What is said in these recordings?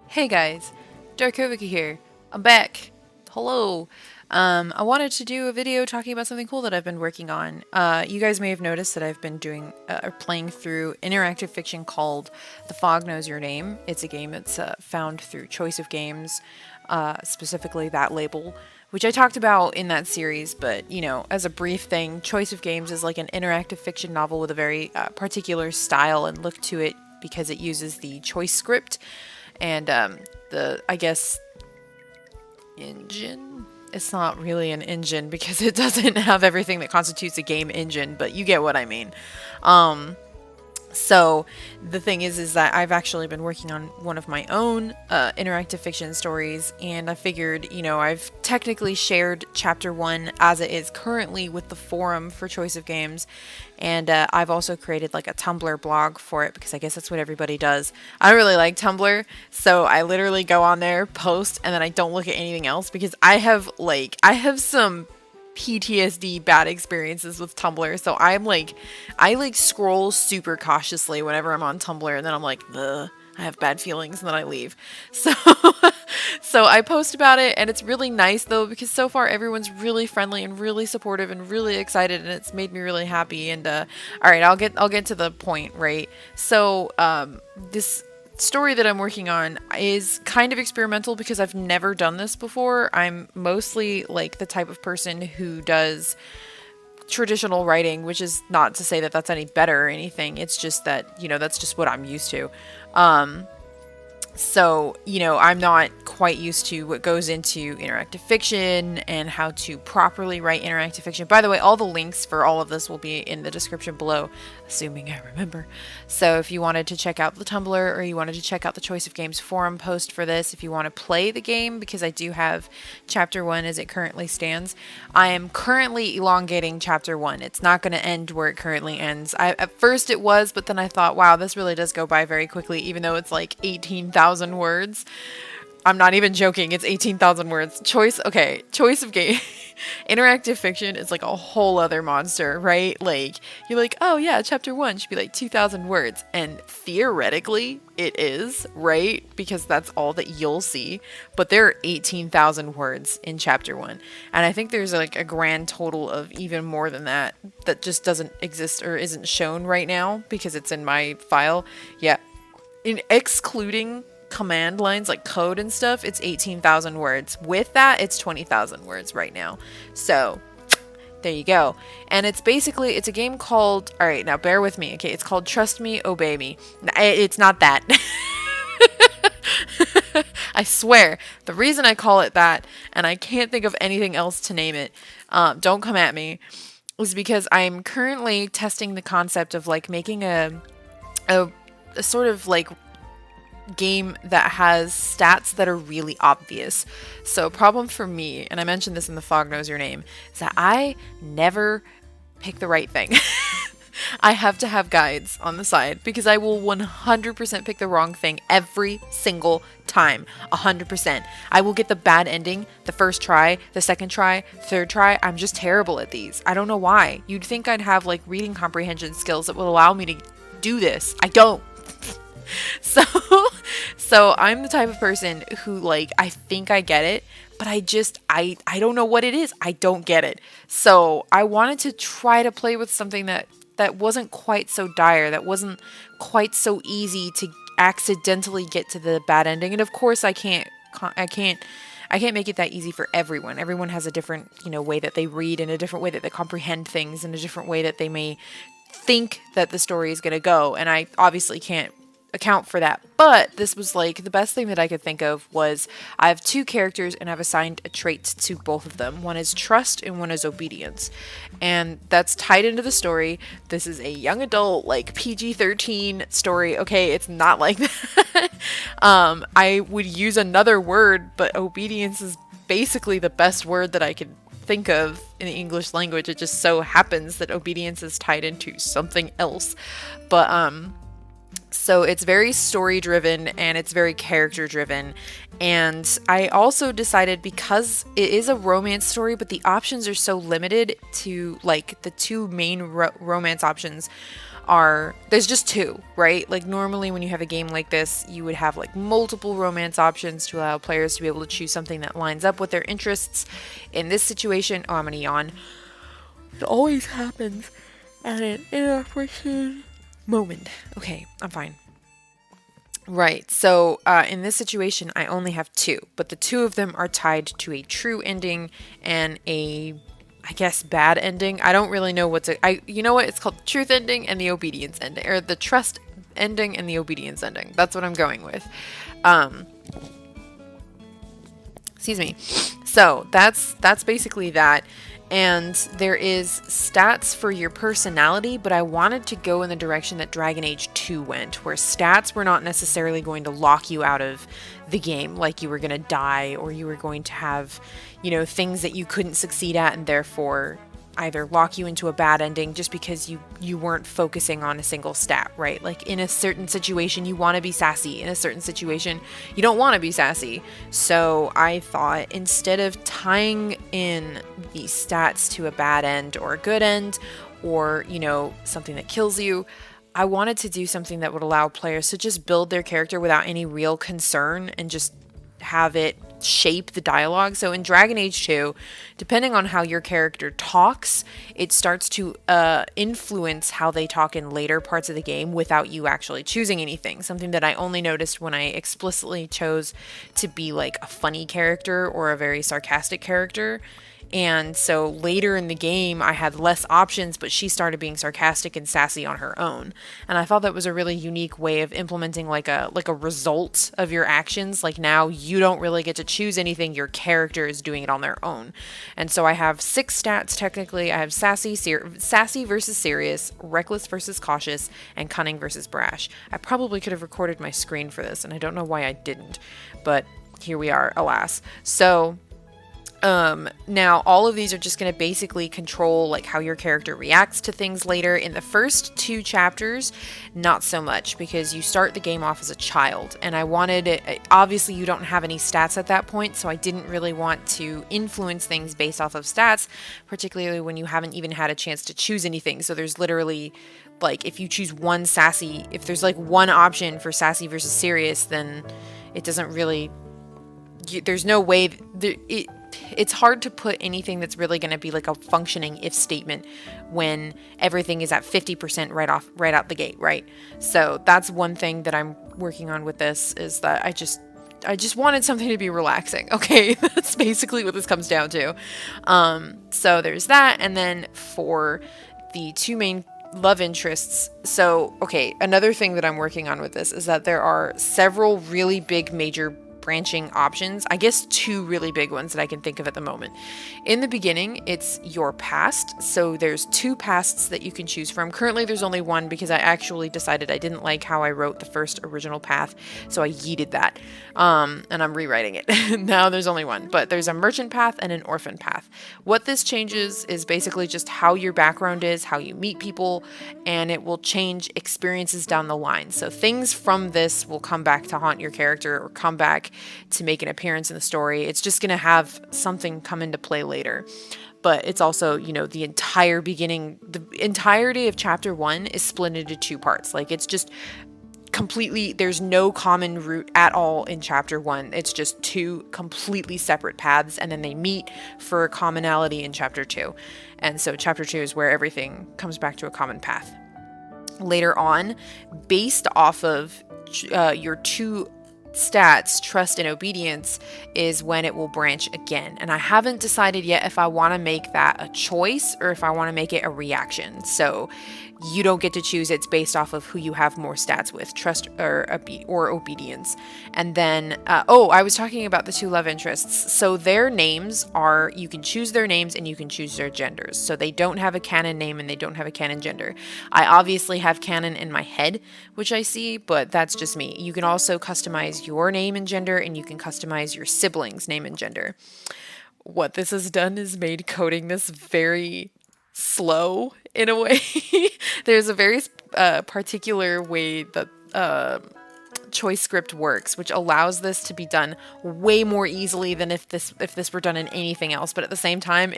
Hey guys, Darkovika here. I'm back. Hello. I wanted to do a video talking about something cool that I've been working on. You guys may have noticed that I've been doing or playing through interactive fiction called The Fog Knows Your Name. It's a game that's found through Choice of Games, specifically that label, which I talked about in that series. But you know, as a brief thing, Choice of Games is like an interactive fiction novel with a very particular style and look to it because it uses the choice script and the I guess engine. It's not really an engine because it doesn't have everything that constitutes a game engine, but you get what I mean. Um, so the thing is that I've actually been working on one of my own interactive fiction stories, and I figured, you know, I've technically shared chapter one as it is currently with the forum for Choice of Games, and I've also created like a Tumblr blog for it because I guess that's what everybody does. I don't really like Tumblr, so I literally go on there, post, and then I don't look at anything else because I have some PTSD bad experiences with Tumblr. So I like scroll super cautiously whenever I'm on Tumblr, and then I'm like, ugh, I have bad feelings, and then I leave. So, so I post about it, and it's really nice though because so far everyone's really friendly and really supportive and really excited, and it's made me really happy. And all right, I'll get to the point, right? So this story that I'm working on is kind of experimental because I've never done this before. I'm mostly like the type of person who does traditional writing, which is not to say that that's any better or anything. It's just that, you know, that's just what I'm used to. So, you know, I'm not quite used to what goes into interactive fiction and how to properly write interactive fiction. By the way, all the links for all of this will be in the description below, assuming I remember. So if you wanted to check out the Tumblr or you wanted to check out the Choice of Games forum post for this, if you want to play the game, because I do have chapter one as it currently stands, I am currently elongating chapter one. It's not going to end where it currently ends. At first it was, but then I thought, wow, this really does go by very quickly, even though it's like 18,000 words. I'm not even joking. It's 18,000 words. Choice of game. Interactive fiction is like a whole other monster, right? Like, you're like, oh yeah, chapter one should be like 2,000 words. And theoretically, it is, right? Because that's all that you'll see. But there are 18,000 words in chapter one. And I think there's like a grand total of even more than that that just doesn't exist or isn't shown right now because it's in my file. Yeah. In excluding command lines like code and stuff, it's 18,000 words. With that, it's 20,000 words right now. So there you go. And it's a game called, all right, now bear with me. Okay, it's called Trust Me, Obey Me. It's not that. I swear, the reason I call it that, and I can't think of anything else to name it, don't come at me, is because I'm currently testing the concept of like making a sort of like game that has stats that are really obvious. So a problem for me, and I mentioned this in The Fog Knows Your Name, is that I never pick the right thing. I have to have guides on the side because I will 100% pick the wrong thing every single time. 100%. I will get the bad ending the first try, the second try, third try. I'm just terrible at these. I don't know why. You'd think I'd have like reading comprehension skills that would allow me to do this. I don't. So, so I'm the type of person who like, I think I get it, but I don't know what it is. I don't get it. So I wanted to try to play with something that wasn't quite so dire, that wasn't quite so easy to accidentally get to the bad ending. And of course I can't make it that easy for everyone. Everyone has a different, you know, way that they read and a different way that they comprehend things and a different way that they may think that the story is going to go. And I obviously can't account for that, but this was like the best thing that I could think of was I have two characters and I've assigned a trait to both of them. One is trust and one is obedience, and that's tied into the story. This is a young adult, like PG-13 story. Okay, it's not like that. I would use another word, but obedience is basically the best word that I could think of in the English language. It just so happens that obedience is tied into something else, but So it's very story driven and it's very character driven. And I also decided, because it is a romance story, but the options are so limited to, like, the two main romance options are, there's just two, right? Like, normally when you have a game like this, you would have like multiple romance options to allow players to be able to choose something that lines up with their interests. In this situation, oh, I'm gonna yawn. It always happens at an inopportune moment. Okay, I'm fine. Right. So in this situation, I only have two, but the two of them are tied to a true ending and a, I guess, bad ending. I don't really know what's you know what? It's called the truth ending and the obedience ending, or the trust ending and the obedience ending. That's what I'm going with. Um, excuse me. So that's basically that. And there is stats for your personality, but I wanted to go in the direction that Dragon Age 2 went, where stats were not necessarily going to lock you out of the game, like you were going to die or you were going to have, things that you couldn't succeed at and therefore either lock you into a bad ending just because you weren't focusing on a single stat, right? Like, in a certain situation you want to be sassy, in a certain situation you don't want to be sassy. So I thought, instead of tying in the stats to a bad end or a good end, or something that kills you, I wanted to do something that would allow players to just build their character without any real concern and just have it shape the dialogue. So in Dragon Age 2, depending on how your character talks, it starts to influence how they talk in later parts of the game without you actually choosing anything. Something that I only noticed when I explicitly chose to be like a funny character or a very sarcastic character. And so later in the game, I had less options, but she started being sarcastic and sassy on her own. And I thought that was a really unique way of implementing like a result of your actions. Like, now you don't really get to choose anything; your character is doing it on their own. And so I have 6 stats technically. I have sassy versus serious, reckless versus cautious, and cunning versus brash. I probably could have recorded my screen for this, and I don't know why I didn't, but here we are, alas. So now all of these are just going to basically control like how your character reacts to things later. In the first 2 chapters, not so much, because you start the game off as a child, and I wanted it, obviously you don't have any stats at that point, so I didn't really want to influence things based off of stats, particularly when you haven't even had a chance to choose anything. So there's literally, like, if you choose one sassy, if there's like one option for sassy versus serious, then it doesn't really, there's no way it's hard to put anything that's really going to be like a functioning if statement when everything is at 50% right out the gate, right? So that's one thing that I'm working on with this, is that I just wanted something to be relaxing. Okay, that's basically what this comes down to. So there's that, and then for the 2 main love interests. So, okay, another thing that I'm working on with this is that there are several really big major branching options. I guess 2 really big ones that I can think of at the moment. In the beginning, it's your past. So there's 2 pasts that you can choose from. Currently, there's only one because I actually decided I didn't like how I wrote the first original path, so I yeeted that. And I'm rewriting it. Now there's only one, but there's a merchant path and an orphan path. What this changes is basically just how your background is, how you meet people, and it will change experiences down the line. So things from this will come back to haunt your character or come back to make an appearance in the story. It's just going to have something come into play later. But it's also, the entire beginning, the entirety of chapter 1 is split into 2 parts. Like, it's just completely, there's no common route at all in chapter 1. It's just 2 completely separate paths, and then they meet for a commonality in chapter 2. And so chapter 2 is where everything comes back to a common path. Later on, based off of your 2 stats, trust and obedience, is when it will branch again. And I haven't decided yet if I want to make that a choice or if I want to make it a reaction. So you don't get to choose. It's based off of who you have more stats with, trust or obedience. And then, I was talking about the 2 love interests. So their names are, you can choose their names and you can choose their genders. So they don't have a canon name and they don't have a canon gender. I obviously have canon in my head, which I see, but that's just me. You can also customize your name and gender, and you can customize your siblings' name and gender. What this has done is made coding this very slow in a way. There's a very particular way that choice script works, which allows this to be done way more easily than if this were done in anything else. But at the same time,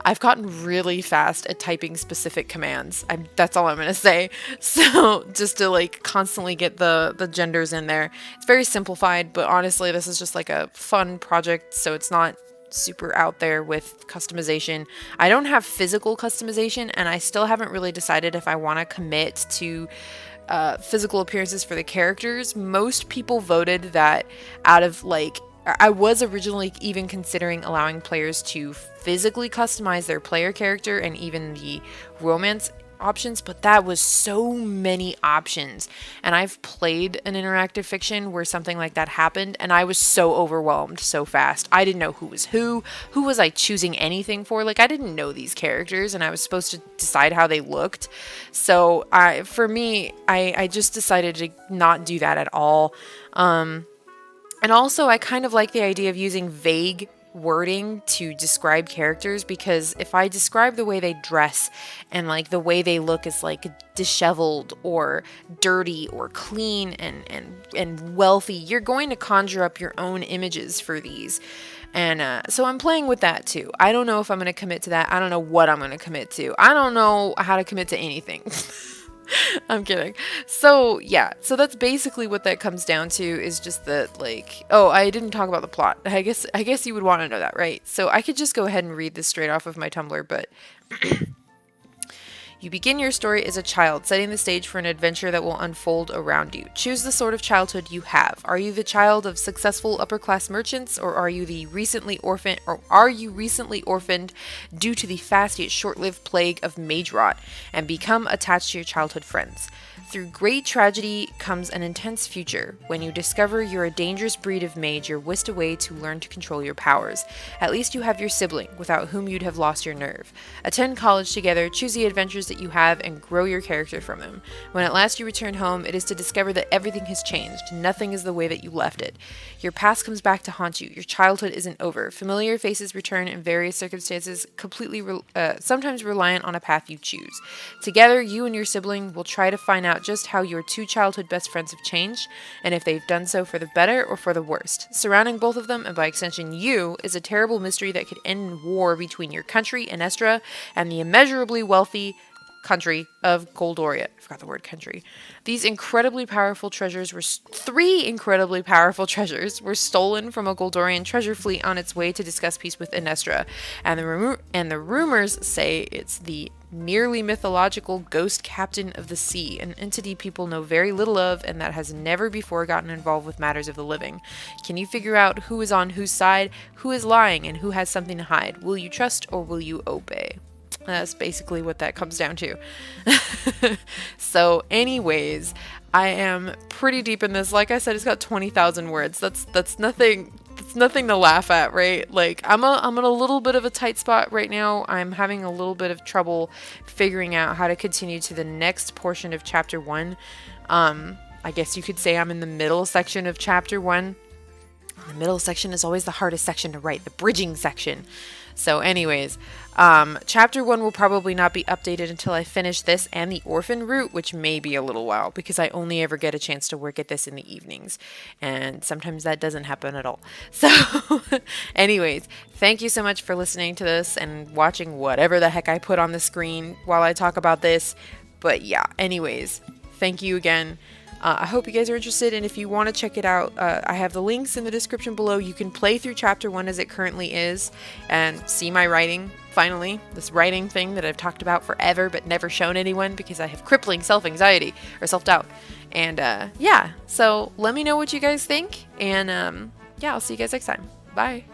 I've gotten really fast at typing specific commands. That's all I'm going to say. So just to like constantly get the genders in there. It's very simplified, but honestly, this is just like a fun project. So it's not super out there with customization. I don't have physical customization, and I still haven't really decided if I want to commit to physical appearances for the characters. Most people voted that out of like, I was originally even considering allowing players to physically customize their player character and even the romance options, but that was so many options. And I've played an interactive fiction where something like that happened, and I was so overwhelmed so fast. I didn't know who was who was I choosing anything for. Like, I didn't know these characters, and I was supposed to decide how they looked. So for me, I just decided to not do that at all. And also, I kind of like the idea of using vague wording to describe characters, because if I describe the way they dress and like the way they look is like disheveled or dirty or clean and wealthy, you're going to conjure up your own images for these. And so I'm playing with that too. I don't know if I'm going to commit to that. I don't know what I'm going to commit to. I don't know how to commit to anything. I'm kidding. So yeah, so that's basically what that comes down to, is just that, like, oh, I didn't talk about the plot. I guess you would want to know that, right? So I could just go ahead and read this straight off of my Tumblr, but you begin your story as a child, setting the stage for an adventure that will unfold around you. Choose the sort of childhood you have. Are you the child of successful upper-class merchants, or are you recently orphaned due to the fast yet short-lived plague of mage rot, and become attached to your childhood friends? Through great tragedy comes an intense future. When you discover you're a dangerous breed of mage, you're whisked away to learn to control your powers. At least you have your sibling, without whom you'd have lost your nerve. Attend college together, choose the adventures that you have, and grow your character from them. When at last you return home, it is to discover that everything has changed. Nothing is the way that you left it. Your past comes back to haunt you. Your childhood isn't over. Familiar faces return in various circumstances, sometimes reliant on a path you choose. Together, you and your sibling will try to find out just how your two childhood best friends have changed, and if they've done so for the better or for the worst. Surrounding both of them, and by extension you, is a terrible mystery that could end in war between your country, Inestra, and the immeasurably wealthy country of Goldoria. I forgot the word country. Three incredibly powerful treasures were stolen from a Goldorian treasure fleet on its way to discuss peace with Inestra, and the rumors say it's the nearly mythological ghost captain of the sea, an entity people know very little of and that has never before gotten involved with matters of the living. Can you figure out who is on whose side, who is lying, and who has something to hide? Will you trust or will you obey? That's basically what that comes down to. So anyways, I am pretty deep in this. Like I said, it's got 20,000 words. That's nothing to laugh at, right? Like I'm in a little bit of a tight spot right now. I'm having a little bit of trouble figuring out how to continue to the next portion of chapter 1. I guess you could say I'm in the middle section of chapter 1. The middle section is always the hardest section to write, the bridging section. So anyways, chapter 1 will probably not be updated until I finish this and the Orphan route, which may be a little while because I only ever get a chance to work at this in the evenings, and sometimes that doesn't happen at all. So anyways, thank you so much for listening to this and watching whatever the heck I put on the screen while I talk about this. But yeah, anyways, thank you again. I hope you guys are interested, and if you want to check it out, I have the links in the description below. You can play through chapter 1 as it currently is and see my writing, finally. This writing thing that I've talked about forever but never shown anyone because I have crippling self-anxiety or self-doubt. And yeah, so let me know what you guys think, and yeah, I'll see you guys next time. Bye.